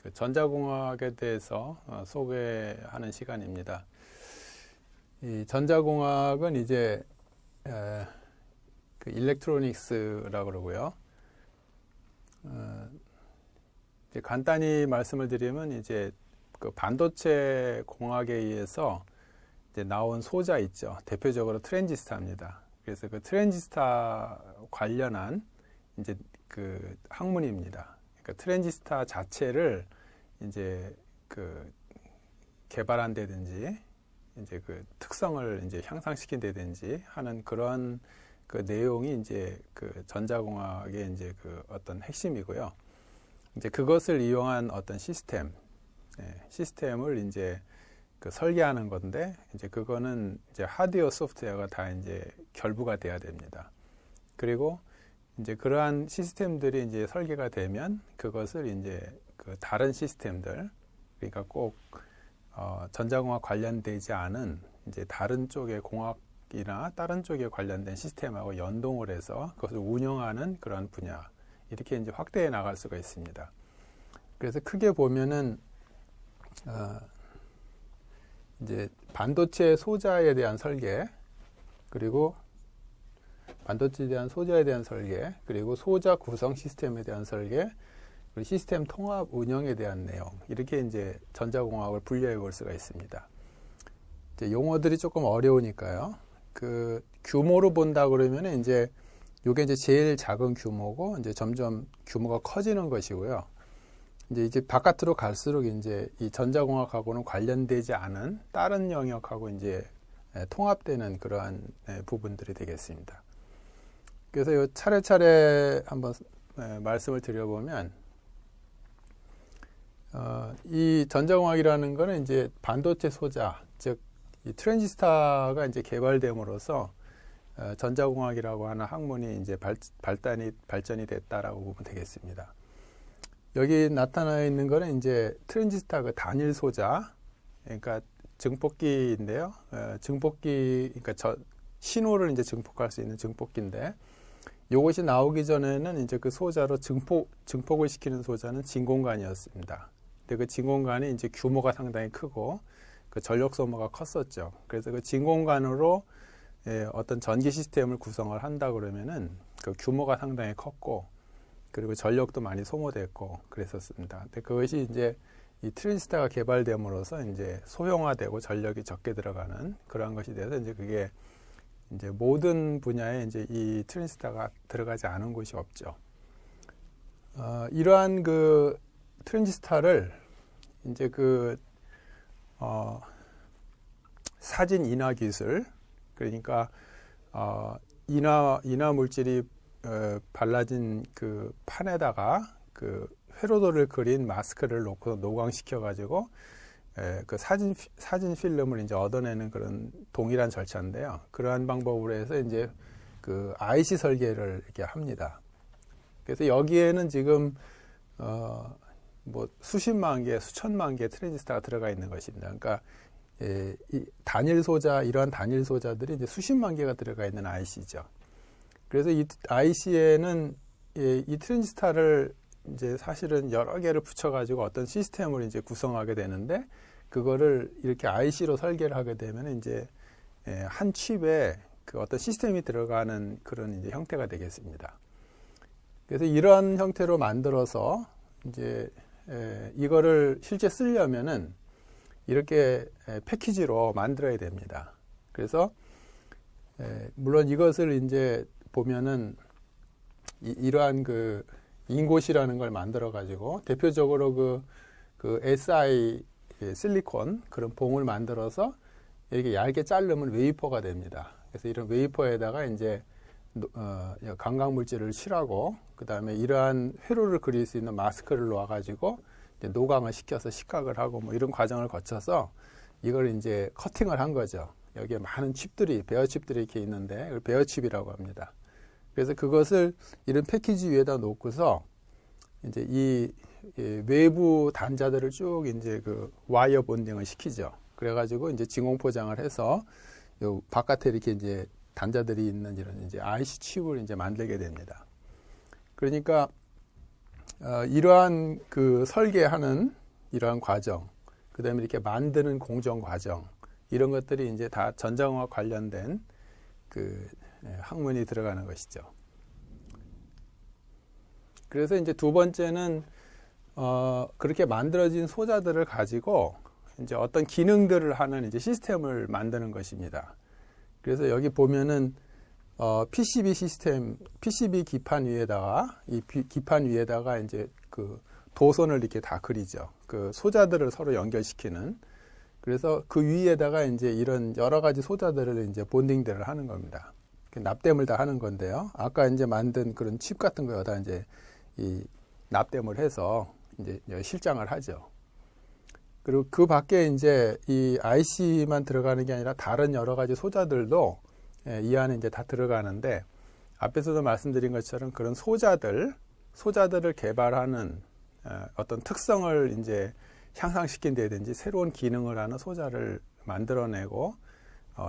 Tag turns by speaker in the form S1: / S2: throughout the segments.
S1: 그 전자공학에 대해서 소개하는 시간입니다. 이 전자공학은 이제 그 일렉트로닉스라고 그러고요. 이제 간단히 말씀을 드리면 이제 그 반도체 공학에 의해서 이제 나온 소자 있죠. 대표적으로 트랜지스타입니다. 그래서 그 트랜지스타 관련한 이제 그 학문입니다. 그러니까 트랜지스타 자체를 이제 그 개발한다든지 이제 그 특성을 이제 향상시킨다든지 하는 그런 그 내용이 이제 그 전자공학의 이제 그 어떤 핵심이고요. 이제 그것을 이용한 어떤 시스템을 이제 그 설계하는 건데, 이제 그거는 이제 하드웨어 소프트웨어가 다 이제 결부가 돼야 됩니다. 그리고 이제 그러한 시스템들이 이제 설계가 되면 그것을 이제 그 다른 시스템들, 그러니까 꼭 전자공학 관련되지 않은 이제 다른 쪽의 공학이나 다른 쪽에 관련된 시스템하고 연동을 해서 그것을 운영하는 그런 분야, 이렇게 이제 확대해 나갈 수가 있습니다. 그래서 크게 보면은 이제 반도체 소자에 대한 설계, 그리고 반도체에 대한 소자에 대한 설계, 그리고 소자 구성 시스템에 대한 설계, 그리고 시스템 통합 운영에 대한 내용, 이렇게 이제 전자공학을 분류해 볼 수가 있습니다. 이제 용어들이 조금 어려우니까요. 그 규모로 본다 그러면 이제 요게 이제 제일 작은 규모고, 이제 점점 규모가 커지는 것이고요. 이제 바깥으로 갈수록 이제 이 전자공학하고는 관련되지 않은 다른 영역하고 이제 통합되는 그러한 부분들이 되겠습니다. 그래서 요 차례차례 한번 말씀을 드려보면, 이 전자공학이라는 거는 이제 반도체 소자, 즉 이 트랜지스타가 이제 개발됨으로써 전자공학이라고 하는 학문이 이제 발전이 됐다라고 보면 되겠습니다. 여기 나타나 있는 거는 이제 트랜지스타 그 단일 소자, 그러니까 증폭기인데요. 증폭기, 그러니까 신호를 이제 증폭할 수 있는 증폭기인데, 이것이 나오기 전에는 이제 그 소자로 증폭을 시키는 소자는 진공관이었습니다. 근데 그 진공관이 이제 규모가 상당히 크고 그 전력 소모가 컸었죠. 그래서 그 진공관으로 어떤 전기 시스템을 구성을 한다 그러면은 그 규모가 상당히 컸고, 그리고 전력도 많이 소모됐고 그랬었습니다. 근데 그것이 이제 이 트랜지스타가 개발됨으로써 이제 소형화되고 전력이 적게 들어가는 그러한 것이 돼서 이제 그게 이제 모든 분야에 이제 이 트랜지스타가 들어가지 않은 곳이 없죠. 이러한 그 트랜지스타를 이제 그 사진 인화 기술, 그러니까 인화 물질이 발라진 그 판에다가 그 회로도를 그린 마스크를 놓고 노광시켜 가지고 그 사진 필름을 이제 얻어내는 그런 동일한 절차인데요. 그러한 방법으로 해서 이제 그 IC 설계를 이렇게 합니다. 그래서 여기에는 지금 뭐 수십만 개, 수천만 개 트랜지스타가 들어가 있는 것입니다. 그러니까 이 단일 소자, 이러한 단일 소자들이 이제 수십만 개가 들어가 있는 IC죠. 그래서 이 IC에는 이 트랜지스타를 이제 사실은 여러 개를 붙여가지고 어떤 시스템을 이제 구성하게 되는데, 그거를 이렇게 IC로 설계를 하게 되면 이제 한 칩에 그 어떤 시스템이 들어가는 그런 이제 형태가 되겠습니다. 그래서 이러한 형태로 만들어서 이제 이거를 실제 쓰려면은 이렇게 패키지로 만들어야 됩니다. 그래서 물론 이것을 이제 보면은 이러한 그 인곳이라는 걸 만들어 가지고 대표적으로 그 SI 실리콘 그런 봉을 만들어서 이렇게 얇게 자르면 웨이퍼가 됩니다. 그래서 이런 웨이퍼에다가 이제 감각 물질을 칠하고, 그 다음에 이러한 회로를 그릴 수 있는 마스크를 놓아 가지고 이제 노광을 시켜서 식각을 하고 뭐 이런 과정을 거쳐서 이걸 이제 커팅을 한 거죠. 여기에 많은 칩들이, 베어 칩들이 이렇게 있는데 이걸 베어 칩이라고 합니다. 그래서 그것을 이런 패키지 위에다 놓고서 이제 이 외부 단자들을 쭉 이제 그 와이어 본딩을 시키죠. 그래가지고 이제 진공 포장을 해서 요 바깥에 이렇게 이제 단자들이 있는 이런 이제 IC 칩을 이제 만들게 됩니다. 그러니까 이러한 그 설계하는 이러한 과정, 그다음에 이렇게 만드는 공정 과정, 이런 것들이 이제 다 전자공학 관련된 그 학문이 들어가는 것이죠. 그래서 이제 두 번째는 그렇게 만들어진 소자들을 가지고 이제 어떤 기능들을 하는 이제 시스템을 만드는 것입니다. 그래서 여기 보면은 PCB 시스템, PCB 기판 위에다가 이 기판 위에다가 이제 그 도선을 이렇게 다 그리죠. 그 소자들을 서로 연결시키는. 그래서 그 위에다가 이제 이런 여러 가지 소자들을 이제 본딩들을 하는 겁니다. 납땜을 다 하는 건데요. 아까 이제 만든 그런 칩 같은 거에다 이제 이 납땜을 해서 이제 실장을 하죠. 그리고 그 밖에 이제 이 IC만 들어가는 게 아니라 다른 여러 가지 소자들도 이 안에 이제 다 들어가는데, 앞에서도 말씀드린 것처럼 그런 소자들을 개발하는 어떤 특성을 이제 향상시킨다든지 새로운 기능을 하는 소자를 만들어내고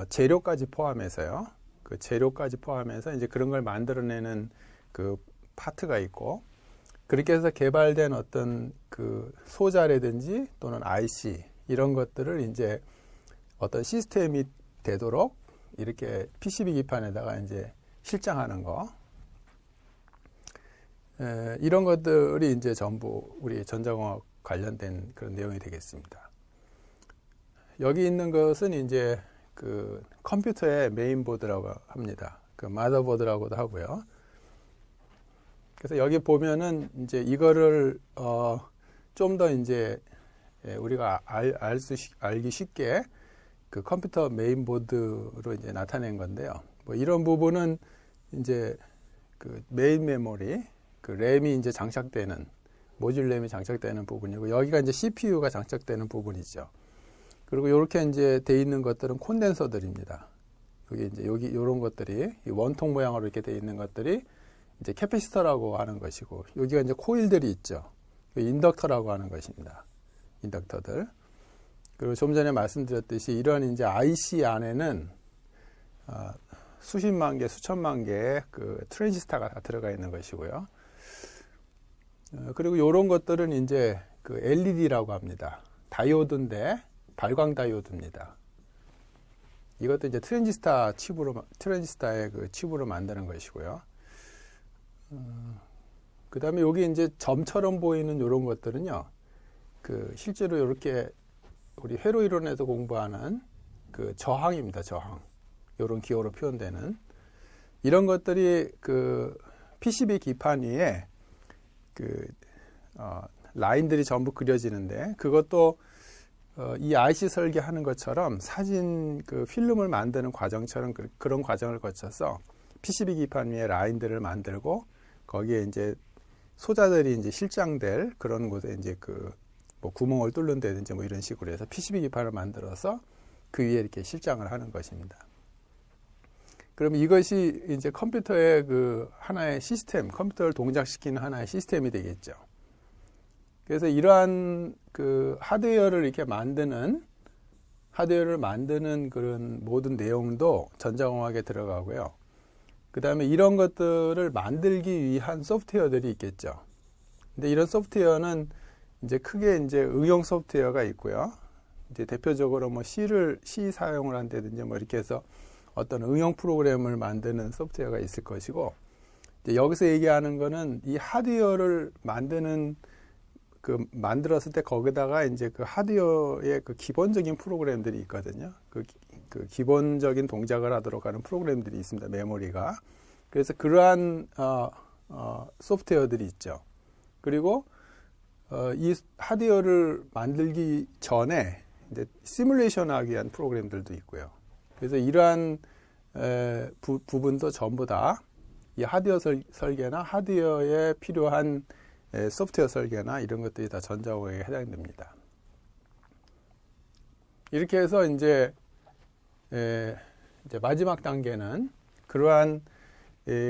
S1: 재료까지 포함해서요. 그 재료까지 포함해서 이제 그런 걸 만들어내는 그 파트가 있고, 그렇게 해서 개발된 어떤 그 소자라든지 또는 IC 이런 것들을 이제 어떤 시스템이 되도록 이렇게 PCB 기판에다가 이제 실장하는 거, 이런 것들이 이제 전부 우리 전자공학 관련된 그런 내용이 되겠습니다. 여기 있는 것은 이제 그 컴퓨터의 메인보드라고 합니다. 그 마더보드라고도 하고요. 그래서 여기 보면은 이제 이거를 좀 더 이제 우리가 알기 쉽게 그 컴퓨터 메인보드로 이제 나타낸 건데요. 뭐 이런 부분은 이제 그 메인 메모리, 그 램이 이제 장착되는, 모듈 램이 장착되는 부분이고, 여기가 이제 CPU가 장착되는 부분이죠. 그리고 이렇게 이제 돼 있는 것들은 콘덴서들입니다. 여기 이런 것들이 이 원통 모양으로 이렇게 돼 있는 것들이 이제 캐패시터라고 하는 것이고, 여기가 이제 코일들이 있죠. 인덕터라고 하는 것입니다. 인덕터들. 그리고 좀 전에 말씀드렸듯이 이런 이제 IC 안에는 수십만 개, 수천만 개의 그 트랜지스터가 다 들어가 있는 것이고요. 그리고 이런 것들은 이제 그 LED라고 합니다. 다이오드인데 발광 다이오드입니다. 이것도 이제 트랜지스터의 그 칩으로 만드는 것이고요. 그 다음에 여기 이제 점처럼 보이는 이런 것들은요, 그 실제로 이렇게 우리 회로 이론에서 공부하는 그 저항입니다. 저항. 이런 기호로 표현되는 이런 것들이 그 PCB 기판 위에 그 라인들이 전부 그려지는데, 그것도 이 IC 설계하는 것처럼 사진 그 필름을 만드는 과정처럼 그런 과정을 거쳐서 PCB 기판 위에 라인들을 만들고, 거기에 이제 소자들이 이제 실장될 그런 곳에 이제 그 뭐 구멍을 뚫는다든지 뭐 이런 식으로 해서 PCB 기판을 만들어서 그 위에 이렇게 실장을 하는 것입니다. 그럼 이것이 이제 컴퓨터의 그 하나의 시스템, 컴퓨터를 동작시키는 하나의 시스템이 되겠죠. 그래서 이러한 그 하드웨어를 이렇게 만드는 그런 모든 내용도 전자공학에 들어가고요. 그 다음에 이런 것들을 만들기 위한 소프트웨어들이 있겠죠. 근데 이런 소프트웨어는 이제 크게 이제 응용 소프트웨어가 있고요. 이제 대표적으로 뭐 C 사용을 한다든지 뭐 이렇게 해서 어떤 응용 프로그램을 만드는 소프트웨어가 있을 것이고, 이제 여기서 얘기하는 거는 이 하드웨어를 만들었을 때 거기다가 이제 그 하드웨어의 그 기본적인 프로그램들이 있거든요. 그 기본적인 동작을 하도록 하는 프로그램들이 있습니다. 메모리가. 그래서 그러한 소프트웨어들이 있죠. 그리고 이 하드웨어를 만들기 전에 이제 시뮬레이션 하기 위한 프로그램들도 있고요. 그래서 이러한 부분도 전부 다 이 하드웨어 설계나 하드웨어에 필요한 소프트웨어 설계나 이런 것들이 다 전자공학에 해당됩니다. 이렇게 해서 이제 마지막 단계는 그러한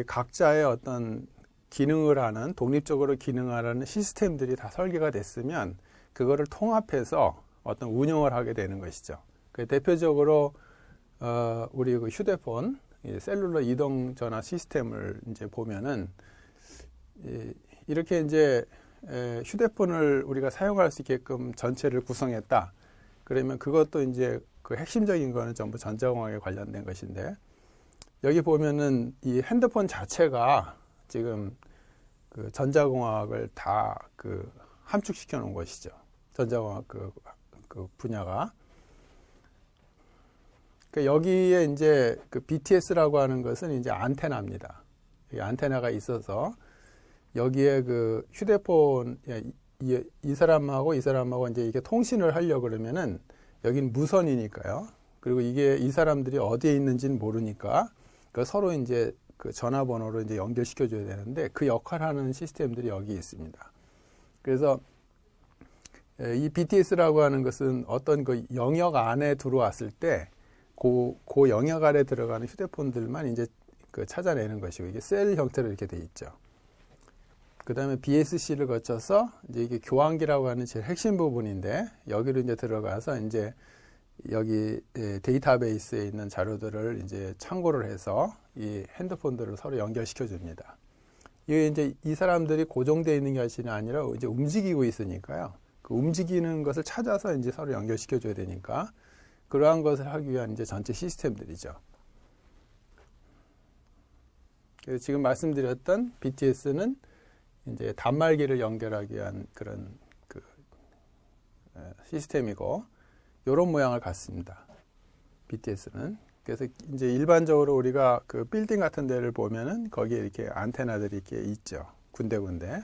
S1: 각자의 어떤 기능을 하는, 독립적으로 기능하는 시스템들이 다 설계가 됐으면 그거를 통합해서 어떤 운영을 하게 되는 것이죠. 대표적으로 우리 그 휴대폰 셀룰러 이동 전화 시스템을 이제 보면은 이렇게 이제 휴대폰을 우리가 사용할 수 있게끔 전체를 구성했다. 그러면 그것도 이제 그 핵심적인 거는 전부 전자공학에 관련된 것인데, 여기 보면은 이 핸드폰 자체가 지금 그 전자공학을 다 그 함축시켜 놓은 것이죠. 전자공학 그 분야가. 그러니까 여기에 이제 그 BTS라고 하는 것은 이제 안테나입니다. 이 안테나가 있어서 여기에 그 휴대폰, 이 사람하고 이 사람하고 이제 이게 통신을 하려고 그러면은 여긴 무선이니까요. 그리고 이게 이 사람들이 어디에 있는지는 모르니까 그 서로 이제 그 전화번호로 이제 연결시켜 줘야 되는데, 그 역할하는 시스템들이 여기 있습니다. 그래서 이 BTS라고 하는 것은 어떤 그 영역 안에 들어왔을 때 그 영역 안에 들어가는 휴대폰들만 이제 그 찾아내는 것이고, 이게 셀 형태로 이렇게 돼 있죠. 그 다음에 BSC를 거쳐서 이제 이게 교환기라고 하는 제일 핵심 부분인데, 여기로 이제 들어가서 이제 여기 데이터베이스에 있는 자료들을 이제 참고를 해서 이 핸드폰들을 서로 연결시켜 줍니다. 이게 이제 이 사람들이 고정되어 있는 것이 아니라 이제 움직이고 있으니까요. 그 움직이는 것을 찾아서 이제 서로 연결시켜 줘야 되니까, 그러한 것을 하기 위한 이제 전체 시스템들이죠. 그래서 지금 말씀드렸던 BTS는 이제 단말기를 연결하기 위한 그런 그 시스템이고, 이런 모양을 갖습니다. BTS는. 그래서 이제 일반적으로 우리가 그 빌딩 같은 데를 보면은 거기에 이렇게 안테나들이 이렇게 있죠. 군데군데.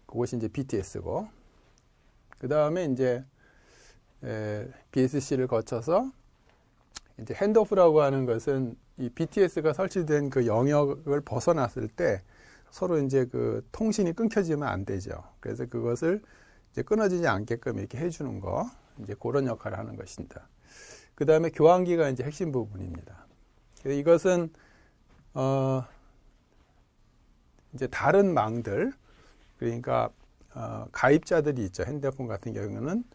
S1: 그것이 이제 BTS고, 그 다음에 이제 BSC를 거쳐서 이제 핸드오프라고 하는 것은 이 BTS가 설치된 그 영역을 벗어났을 때 서로 이제 그 통신이 끊겨지면 안 되죠. 그래서 그것을 이제 끊어지지 않게끔 이렇게 해주는 거, 이제 그런 역할을 하는 것입니다. 그 다음에 교환기가 이제 핵심 부분입니다. 이것은 이제 다른 망들, 그러니까 가입자들이 있죠. 핸드폰 같은 경우는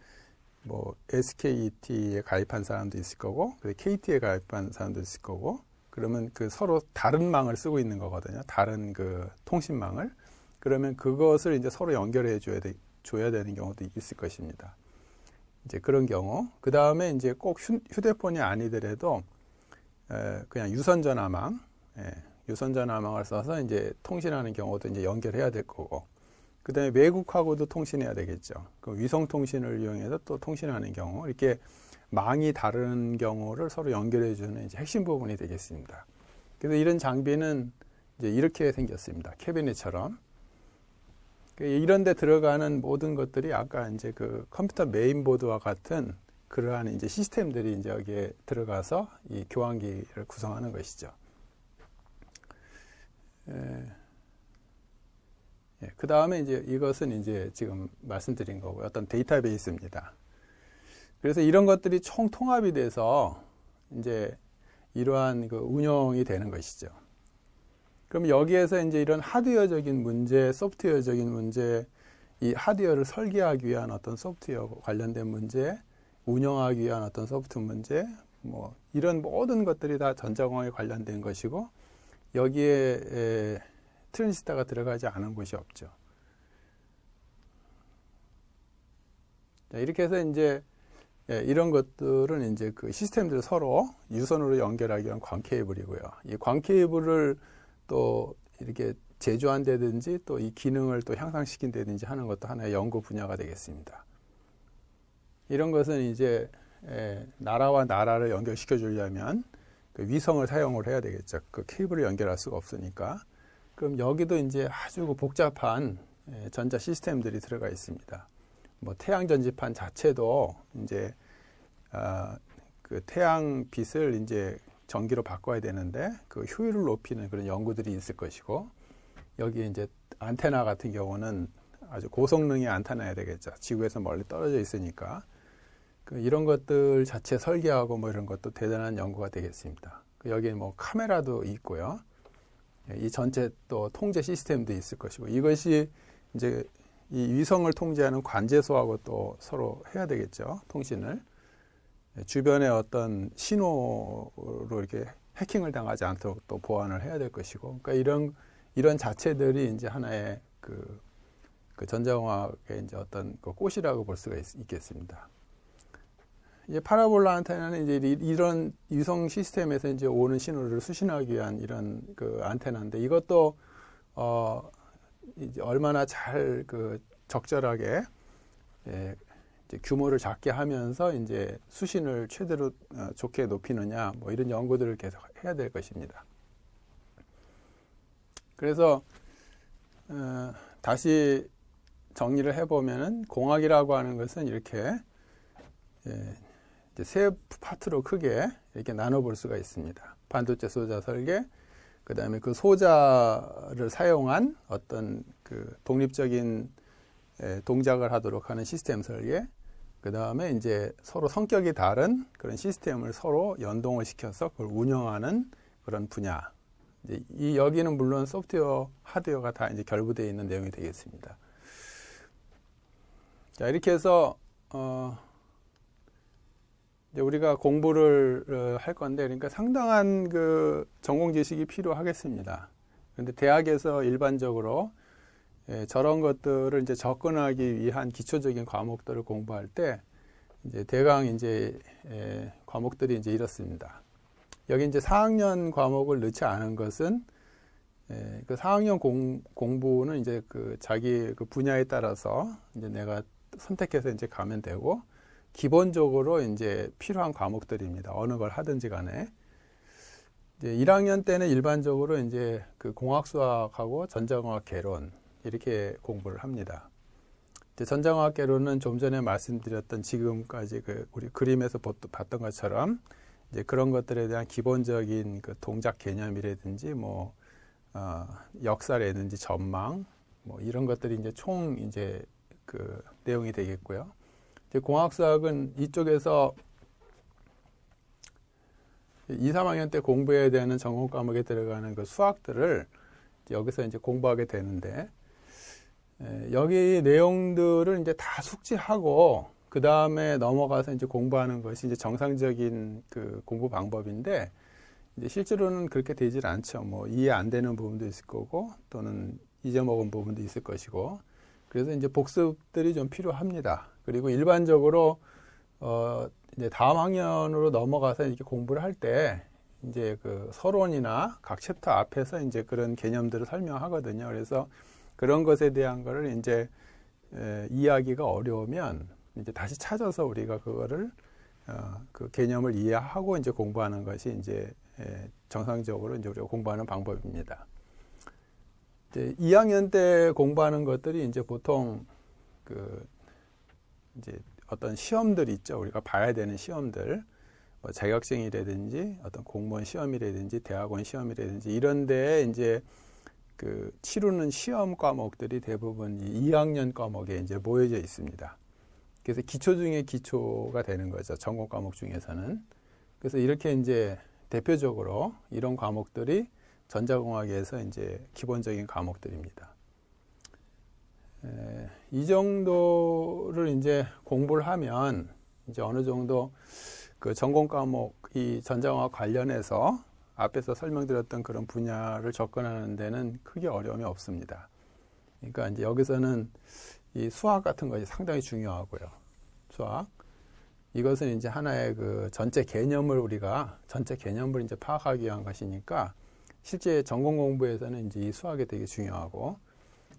S1: 뭐 SKT에 가입한 사람도 있을 거고, KT에 가입한 사람도 있을 거고, 그러면 그 서로 다른 망을 쓰고 있는 거거든요. 다른 그 통신망을. 그러면 그것을 이제 서로 연결해 줘야 되는 경우도 있을 것입니다. 이제 그런 경우. 그 다음에 이제 꼭 휴대폰이 아니더라도 그냥 유선전화망, 유선전화망을 써서 이제 통신하는 경우도 이제 연결해야 될 거고, 그 다음에 외국하고도 통신해야 되겠죠. 그 위성통신을 이용해서 또 통신하는 경우, 이렇게 망이 다른 경우를 서로 연결해주는 이제 핵심 부분이 되겠습니다. 그래서 이런 장비는 이제 이렇게 생겼습니다. 캐비넷처럼. 이런 데 들어가는 모든 것들이 아까 이제 그 컴퓨터 메인보드와 같은 그러한 이제 시스템들이 이제 여기에 들어가서 이 교환기를 구성하는 것이죠. 그 다음에 이제 이것은 이제 지금 말씀드린 거고요. 어떤 데이터베이스입니다. 그래서 이런 것들이 총 통합이 돼서 이제 이러한 그 운영이 되는 것이죠. 그럼 여기에서 이제 이런 하드웨어적인 문제, 소프트웨어적인 문제, 이 하드웨어를 설계하기 위한 어떤 소프트웨어 관련된 문제, 운영하기 위한 어떤 소프트 문제, 뭐 이런 모든 것들이 다 전자공학에 관련된 것이고, 여기에 트랜지스터가 들어가지 않은 곳이 없죠. 자, 이렇게 해서 이제 이런 것들은 이제 그 시스템들 서로 유선으로 연결하기 위한 광 케이블이고요. 이 광 케이블을 또 이렇게 제조한다든지 또 이 기능을 또 향상시킨다든지 하는 것도 하나의 연구 분야가 되겠습니다. 이런 것은 이제 나라와 나라를 연결시켜 주려면 그 위성을 사용을 해야 되겠죠. 그 케이블을 연결할 수가 없으니까. 그럼 여기도 이제 아주 복잡한 전자 시스템들이 들어가 있습니다. 뭐 태양 전지판 자체도 이제 그 태양 빛을 이제 전기로 바꿔야 되는데 그 효율을 높이는 그런 연구들이 있을 것이고, 여기 이제 안테나 같은 경우는 아주 고성능의 안테나야 되겠죠. 지구에서 멀리 떨어져 있으니까. 이런 것들 자체 설계하고 뭐 이런 것도 대단한 연구가 되겠습니다. 여기에 뭐 카메라도 있고요. 이 전체 또 통제 시스템도 있을 것이고, 이것이 이제 이 위성을 통제하는 관제소하고 또 서로 해야 되겠죠. 통신을. 주변에 어떤 신호로 이렇게 해킹을 당하지 않도록 또 보완을 해야 될 것이고, 그러니까 이런 자체들이 이제 하나의 그 전자공학의 이제 어떤 그 꽃이라고 볼 수가 있겠습니다. 이제 파라볼라 안테나는 이제 이런 위성 시스템에서 이제 오는 신호를 수신하기 위한 이런 그 안테나인데 이것도 이제 얼마나 잘 그 적절하게 이제 규모를 작게 하면서 이제 수신을 최대로 좋게 높이느냐 뭐 이런 연구들을 계속 해야 될 것입니다. 그래서 다시 정리를 해보면은 공학이라고 하는 것은 이렇게 이제 세 파트로 크게 이렇게 나눠볼 수가 있습니다. 반도체 소자 설계, 그 다음에 그 소자를 사용한 어떤 그 독립적인 동작을 하도록 하는 시스템 설계, 그 다음에 이제 서로 성격이 다른 그런 시스템을 서로 연동을 시켜서 그걸 운영하는 그런 분야. 이제 여기는 물론 소프트웨어, 하드웨어가 다 이제 결부되어 있는 내용이 되겠습니다. 자, 이렇게 해서, 이제 우리가 공부를 할 건데, 그러니까 상당한 그 전공 지식이 필요하겠습니다. 그런데 대학에서 일반적으로 저런 것들을 이제 접근하기 위한 기초적인 과목들을 공부할 때, 이제 대강 이제 과목들이 이제 이렇습니다. 여기 이제 4학년 과목을 넣지 않은 것은, 그 4학년 공부는 이제 그 자기 그 분야에 따라서 이제 내가 선택해서 이제 가면 되고, 기본적으로 이제 필요한 과목들입니다. 어느 걸 하든지 간에. 이제 1학년 때는 일반적으로 이제 그 공학수학하고 전자공학 개론, 이렇게 공부를 합니다. 이제 전자공학 개론은 좀 전에 말씀드렸던 지금까지 그 우리 그림에서 봤던 것처럼 이제 그런 것들에 대한 기본적인 그 동작 개념이라든지 뭐, 역사라든지 전망, 뭐 이런 것들이 이제 총 이제 그 내용이 되겠고요. 이제 공학수학은 이쪽에서 2, 3학년 때 공부해야 되는 전공 과목에 들어가는 그 수학들을 여기서 이제 공부하게 되는데, 여기 내용들을 이제 다 숙지하고 그 다음에 넘어가서 이제 공부하는 것이 이제 정상적인 그 공부 방법인데, 이제 실제로는 그렇게 되질 않죠. 뭐 이해 안 되는 부분도 있을 거고 또는 잊어먹은 부분도 있을 것이고, 그래서 이제 복습들이 좀 필요합니다. 그리고 일반적으로 이제 다음 학년으로 넘어가서 이렇게 공부를 할 때 이제 그 서론이나 각 챕터 앞에서 이제 그런 개념들을 설명하거든요. 그래서 그런 것에 대한 거를 이제 이해하기가 어려우면 이제 다시 찾아서 우리가 그거를 그 개념을 이해하고 이제 공부하는 것이 이제 정상적으로 이제 우리가 공부하는 방법입니다. 이제 2학년 때 공부하는 것들이 이제 보통 그 이제 어떤 시험들 있죠. 우리가 봐야 되는 시험들, 뭐 자격증이라든지 어떤 공무원 시험이라든지 대학원 시험이라든지 이런 데에 이제 그 치르는 시험 과목들이 대부분 2학년 과목에 이제 모여져 있습니다. 그래서 기초 중에 기초가 되는 거죠. 전공 과목 중에서는. 그래서 이렇게 이제 대표적으로 이런 과목들이 전자공학에서 이제 기본적인 과목들입니다. 이 정도를 이제 공부를 하면 이제 어느 정도 그 전공 과목이 전자공학 관련해서 앞에서 설명드렸던 그런 분야를 접근하는 데는 크게 어려움이 없습니다. 그러니까 이제 여기서는 이 수학 같은 것이 상당히 중요하고요. 수학. 이것은 이제 하나의 그 전체 개념을 이제 파악하기 위한 것이니까 실제 전공 공부에서는 이제 이 수학이 되게 중요하고,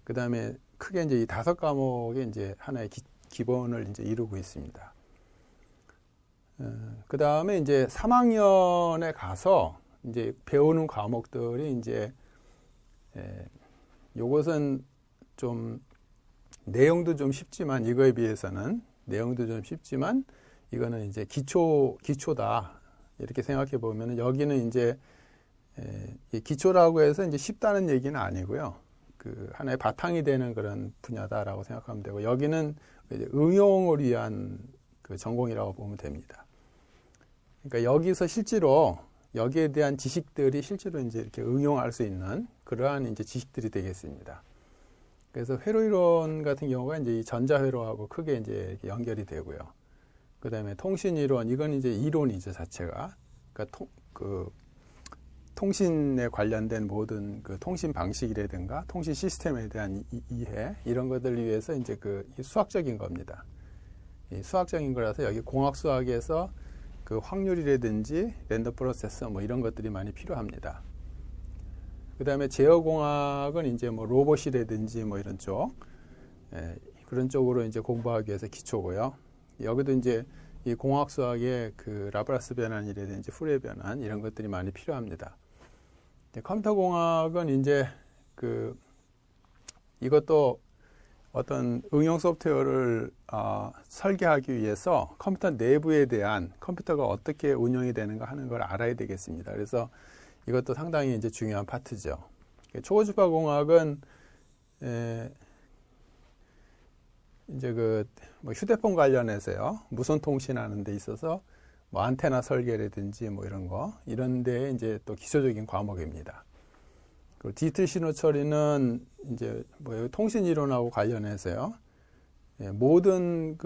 S1: 그 다음에 크게 이제 이 5과목이 이제 하나의 기본을 이제 이루고 있습니다. 그 다음에 이제 3학년에 가서 이제 배우는 과목들이 이제, 요것은 좀 내용도 좀 쉽지만, 이거에 비해서는 내용도 좀 쉽지만, 이거는 이제 기초다. 이렇게 생각해 보면은 여기는 이제, 기초라고 해서 이제 쉽다는 얘기는 아니고요. 그 하나의 바탕이 되는 그런 분야다라고 생각하면 되고, 여기는 이제 응용을 위한 그 전공이라고 보면 됩니다. 그러니까 여기서 실제로 여기에 대한 지식들이 실제로 이제 이렇게 응용할 수 있는 그러한 이제 지식들이 되겠습니다. 그래서 회로 이론 같은 경우가 이제 이 전자회로하고 크게 이제 연결이 되고요. 그 다음에 통신 이론, 이건 이제 이론이죠, 자체가. 그러니까 통신에 관련된 모든 그 통신 방식이라든가 통신 시스템에 대한 이해 이런 것들을 위해서 이제 이 수학적인 겁니다. 이 수학적인 거라서 여기 공학 수학에서 그 확률이라든지 랜덤 프로세서 뭐 이런 것들이 많이 필요합니다. 그 다음에 제어공학은 이제 뭐 로봇이라든지 뭐 이런 쪽, 그런 쪽으로 이제 공부하기 위해서 기초고요. 여기도 이제 이 공학 수학의 그 라프라스 변환이라든지 푸리에 변환 이런 것들이 많이 필요합니다. 컴퓨터 공학은 이제 이것도 어떤 응용 소프트웨어를 설계하기 위해서 컴퓨터 내부에 대한 컴퓨터가 어떻게 운영이 되는가 하는 걸 알아야 되겠습니다. 그래서 이것도 상당히 이제 중요한 파트죠. 초고주파 공학은 이제 뭐 휴대폰 관련해서요, 무선 통신하는 데 있어서 뭐 안테나 설계라든지 뭐 이런 데 이제 또 기초적인 과목입니다. 그리고 디지털 신호 처리는 이제 뭐 통신 이론하고 관련해서요, 모든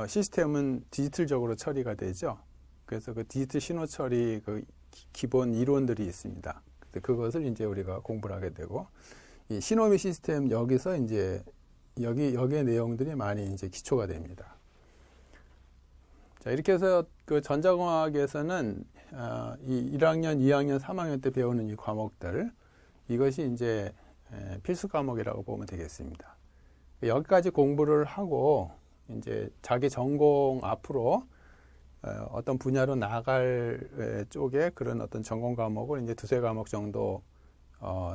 S1: 시스템은 디지털적으로 처리가 되죠. 그래서 그 디지털 신호 처리 기본 이론들이 있습니다. 그것을 이제 우리가 공부를 하게 되고, 이 신호미 시스템 여기서 이제 여기의 내용들이 많이 이제 기초가 됩니다. 자, 이렇게 해서 그 전자공학에서는 이 1학년, 2학년, 3학년 때 배우는 이 과목들, 이것이 이제 필수 과목이라고 보면 되겠습니다. 여기까지 공부를 하고 이제 자기 전공 앞으로 어떤 분야로 나갈 쪽에 그런 어떤 전공 과목을 이제 두세 과목 정도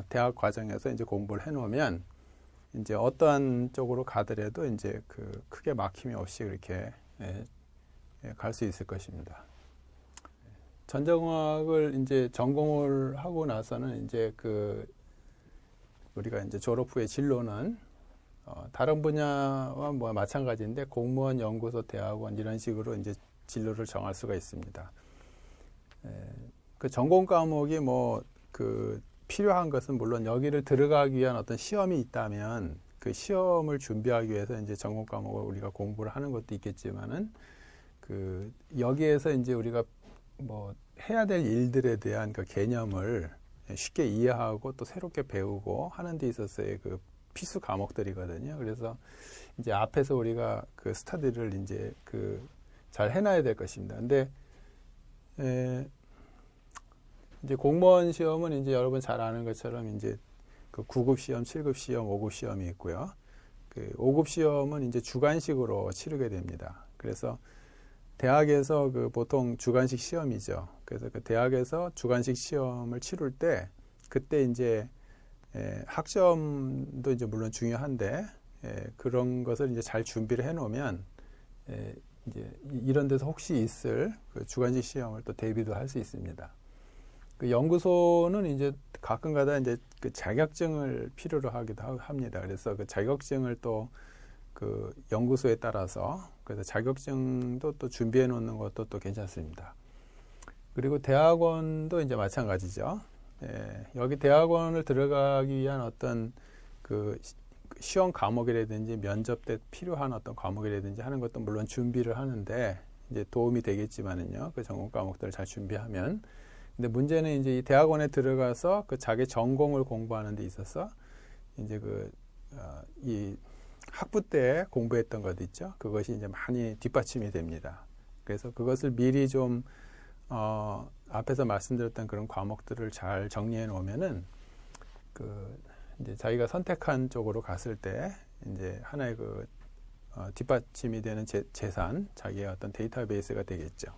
S1: 대학 과정에서 이제 공부를 해놓으면 이제 어떠한 쪽으로 가더라도 이제 크게 막힘이 없이 그렇게 갈 수 있을 것입니다. 전자공학을 이제 전공을 하고 나서는 이제 우리가 이제 졸업 후에 진로는 다른 분야와 뭐 마찬가지인데 공무원, 연구소, 대학원 이런 식으로 이제 진로를 정할 수가 있습니다. 그 전공 과목이 필요한 것은 물론 여기를 들어가기 위한 어떤 시험이 있다면 그 시험을 준비하기 위해서 이제 전공 과목을 우리가 공부를 하는 것도 있겠지만은 여기에서 이제 우리가 뭐 해야 될 일들에 대한 그 개념을 쉽게 이해하고 또 새롭게 배우고 하는 데 있어서의 그 필수 과목들이거든요. 그래서 이제 앞에서 우리가 그 스터디를 이제 잘 해놔야 될 것입니다. 근데 이제 공무원 시험은 이제 여러분 잘 아는 것처럼 이제 9급 시험, 7급 시험, 5급 시험이 있고요. 5급 시험은 이제 주관식으로 치르게 됩니다. 그래서 대학에서 보통 주관식 시험이죠. 그래서 대학에서 주관식 시험을 치를 때 그때 이제 학점도 이제 물론 중요한데 그런 것을 이제 잘 준비를 해놓으면 이제 이런 데서 혹시 있을 주관식 시험을 또 대비도 할 수 있습니다. 연구소는 이제 가끔가다 이제 자격증을 필요로 하기도 합니다. 그래서 자격증을 또 연구소에 따라서 그래서 자격증도 또 준비해 놓는 것도 또 괜찮습니다. 그리고 대학원도 이제 마찬가지죠. 여기 대학원을 들어가기 위한 어떤 시험 과목이라든지 면접 때 필요한 어떤 과목이라든지 하는 것도 물론 준비를 하는데 이제 도움이 되겠지만은요. 그 전공 과목들을 잘 준비하면. 근데 문제는 이제 이 대학원에 들어가서 자기 전공을 공부하는 데 있어서 이제 이 학부 때 공부했던 것 있죠. 그것이 이제 많이 뒷받침이 됩니다. 그래서 그것을 미리 좀 앞에서 말씀드렸던 그런 과목들을 잘 정리해 놓으면은 이제 자기가 선택한 쪽으로 갔을 때 이제 하나의 뒷받침이 되는 재산, 자기의 어떤 데이터베이스가 되겠죠.